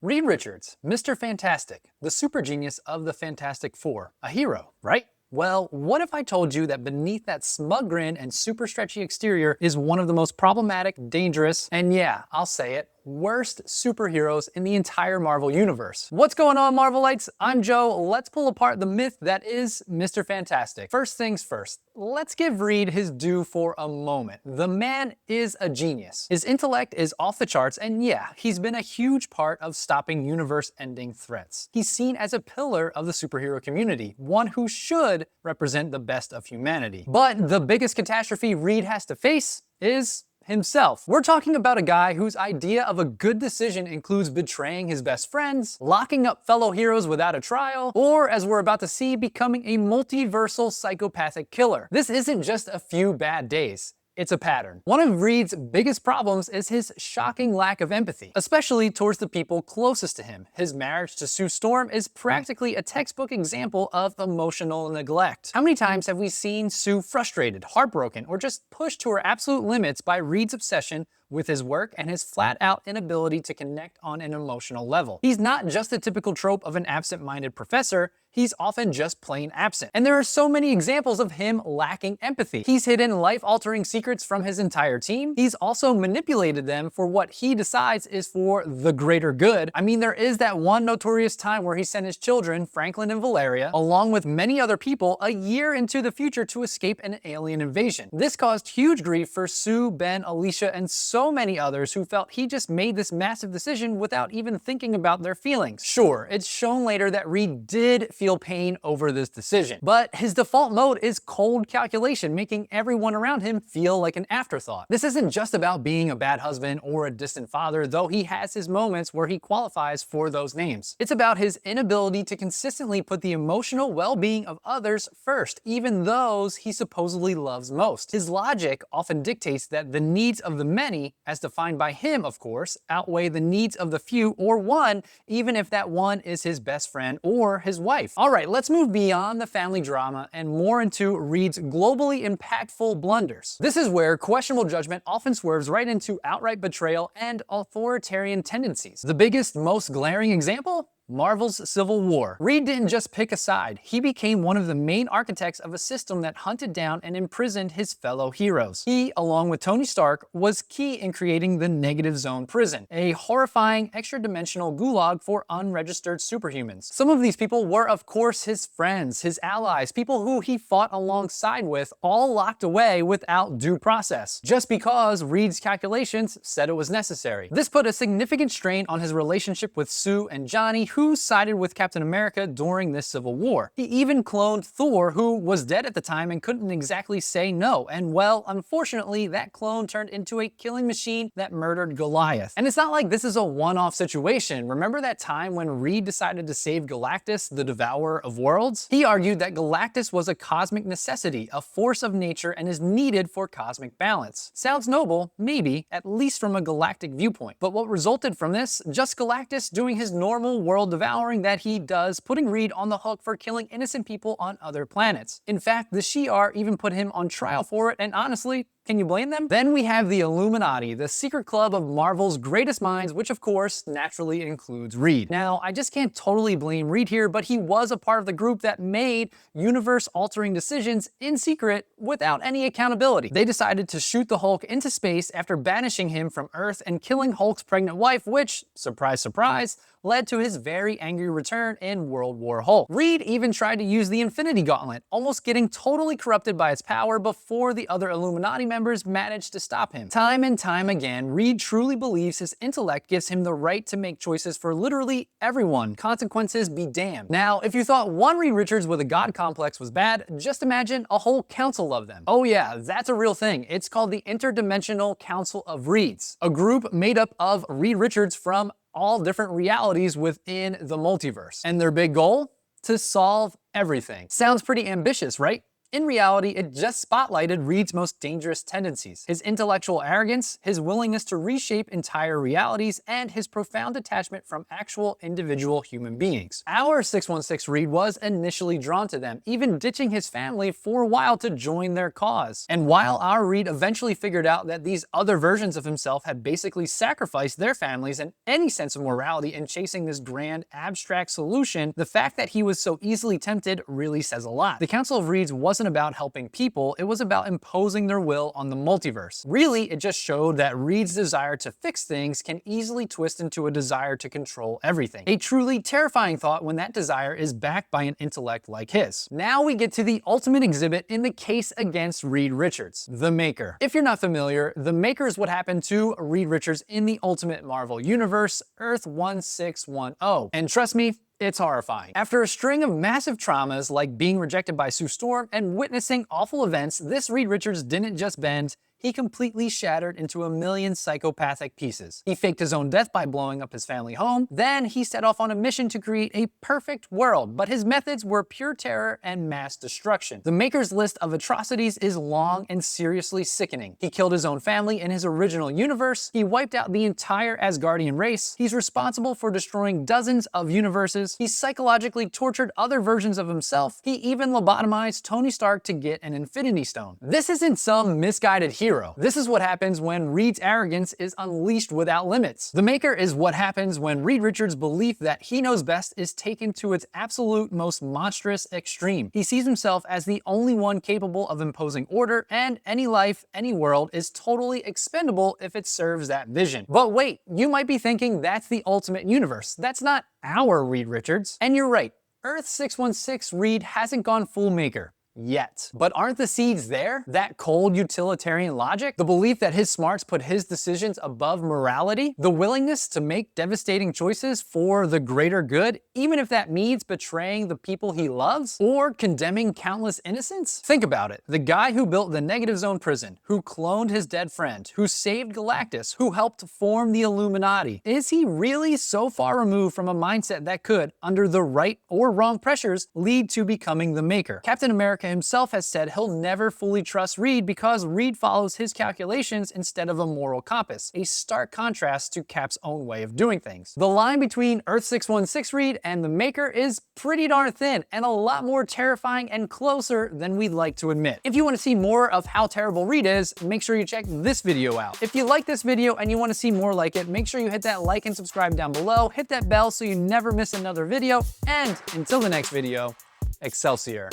Reed Richards, Mr. Fantastic, the super genius of the Fantastic Four. A hero, right? Well, what if I told you that beneath that smug grin and super stretchy exterior is one of the most problematic, dangerous, and yeah, I'll say it, worst superheroes in the entire Marvel universe? What's going on, Marvelites? I'm Joe. Let's pull apart the myth that is Mr. Fantastic. First things first, let's give Reed his due for a moment. The man is a genius. His intellect is off the charts, and yeah, he's been a huge part of stopping universe-ending threats. He's seen as a pillar of the superhero community, one who should represent the best of humanity. But the biggest catastrophe Reed has to face is himself. We're talking about a guy whose idea of a good decision includes betraying his best friends, locking up fellow heroes without a trial, or, as we're about to see, becoming a multiversal psychopathic killer. This isn't just a few bad days. It's a pattern. One of Reed's biggest problems is his shocking lack of empathy, especially towards the people closest to him. His marriage to Sue Storm is practically a textbook example of emotional neglect. How many times have we seen Sue frustrated, heartbroken, or just pushed to her absolute limits by Reed's obsession with his work and his flat-out inability to connect on an emotional level? He's not just the typical trope of an absent-minded professor, he's often just plain absent. And there are so many examples of him lacking empathy. He's hidden life-altering secrets from his entire team. He's also manipulated them for what he decides is for the greater good. I mean, there is that one notorious time where he sent his children, Franklin and Valeria, along with many other people, a year into the future to escape an alien invasion. This caused huge grief for Sue, Ben, Alicia, and so many others who felt he just made this massive decision without even thinking about their feelings. Sure, it's shown later that Reed did feel pain over this decision, but his default mode is cold calculation, making everyone around him feel like an afterthought. This isn't just about being a bad husband or a distant father, though he has his moments where he qualifies for those names. It's about his inability to consistently put the emotional well-being of others first, even those he supposedly loves most. His logic often dictates that the needs of the many, as defined by him of course, outweigh the needs of the few or one, even if that one is his best friend or his wife. Alright, let's move beyond the family drama and more into Reed's globally impactful blunders. This is where questionable judgment often swerves right into outright betrayal and authoritarian tendencies. The biggest, most glaring example? Marvel's Civil War. Reed didn't just pick a side, he became one of the main architects of a system that hunted down and imprisoned his fellow heroes. He, along with Tony Stark, was key in creating the Negative Zone prison, a horrifying extra-dimensional gulag for unregistered superhumans. Some of these people were of course his friends, his allies, people who he fought alongside with, all locked away without due process, just because Reed's calculations said it was necessary. This put a significant strain on his relationship with Sue and Johnny, who sided with Captain America during this Civil War. He even cloned Thor, who was dead at the time and couldn't exactly say no, and well, unfortunately, that clone turned into a killing machine that murdered Goliath. And it's not like this is a one-off situation. Remember that time when Reed decided to save Galactus, the Devourer of Worlds? He argued that Galactus was a cosmic necessity, a force of nature, and is needed for cosmic balance. Sounds noble, maybe, at least from a galactic viewpoint. But what resulted from this? Just Galactus doing his normal world devouring that he does, putting Reed on the hook for killing innocent people on other planets. In fact, the Shi'ar even put him on trial for it, and honestly, can you blame them? Then we have the Illuminati, the secret club of Marvel's greatest minds, which of course naturally includes Reed. Now, I just can't totally blame Reed here, but he was a part of the group that made universe-altering decisions in secret without any accountability. They decided to shoot the Hulk into space after banishing him from Earth and killing Hulk's pregnant wife, which, surprise, surprise, led to his very angry return in World War Hulk. Reed even tried to use the Infinity Gauntlet, almost getting totally corrupted by its power before the other Illuminati members managed to stop him. Time and time again, Reed truly believes his intellect gives him the right to make choices for literally everyone. Consequences be damned. Now, if you thought one Reed Richards with a god complex was bad, just imagine a whole council of them. Oh yeah, that's a real thing. It's called the Interdimensional Council of Reeds, a group made up of Reed Richards from all different realities within the multiverse. And their big goal? To solve everything. Sounds pretty ambitious, right? In reality, it just spotlighted Reed's most dangerous tendencies: his intellectual arrogance, his willingness to reshape entire realities, and his profound detachment from actual individual human beings. Our 616 Reed was initially drawn to them, even ditching his family for a while to join their cause. And while our Reed eventually figured out that these other versions of himself had basically sacrificed their families and any sense of morality in chasing this grand, abstract solution, the fact that he was so easily tempted really says a lot. The Council of Reeds wasn't about helping people, it was about imposing their will on the multiverse. Really, it just showed that Reed's desire to fix things can easily twist into a desire to control everything. A truly terrifying thought when that desire is backed by an intellect like his. Now we get to the ultimate exhibit in the case against Reed Richards, the Maker. If you're not familiar, the Maker is what happened to Reed Richards in the Ultimate Marvel Universe, Earth 1610. And trust me, it's horrifying. After a string of massive traumas like being rejected by Sue Storm and witnessing awful events, this Reed Richards didn't just bend, he completely shattered into a million psychopathic pieces. He faked his own death by blowing up his family home. Then he set off on a mission to create a perfect world, but his methods were pure terror and mass destruction. The Maker's list of atrocities is long and seriously sickening. He killed his own family in his original universe. He wiped out the entire Asgardian race. He's responsible for destroying dozens of universes. He psychologically tortured other versions of himself. He even lobotomized Tony Stark to get an Infinity Stone. This isn't some misguided hero. This is what happens when Reed's arrogance is unleashed without limits. The Maker is what happens when Reed Richards' belief that he knows best is taken to its absolute most monstrous extreme. He sees himself as the only one capable of imposing order, and any life, any world is totally expendable if it serves that vision. But wait, you might be thinking that's the Ultimate Universe. That's not our Reed Richards. And you're right, Earth 616 Reed hasn't gone full Maker. Yet. But aren't the seeds there? That cold utilitarian logic? The belief that his smarts put his decisions above morality? The willingness to make devastating choices for the greater good, even if that means betraying the people he loves? Or condemning countless innocents? Think about it. The guy who built the Negative Zone prison, who cloned his dead friend, who saved Galactus, who helped form the Illuminati. Is he really so far removed from a mindset that could, under the right or wrong pressures, lead to becoming the Maker? Captain America himself has said he'll never fully trust Reed because Reed follows his calculations instead of a moral compass, a stark contrast to Cap's own way of doing things. The line between Earth 616 Reed and the Maker is pretty darn thin and a lot more terrifying and closer than we'd like to admit. If you want to see more of how terrible Reed is, make sure you check this video out. If you like this video and you want to see more like it, make sure you hit that like and subscribe down below, hit that bell so you never miss another video, and until the next video, Excelsior.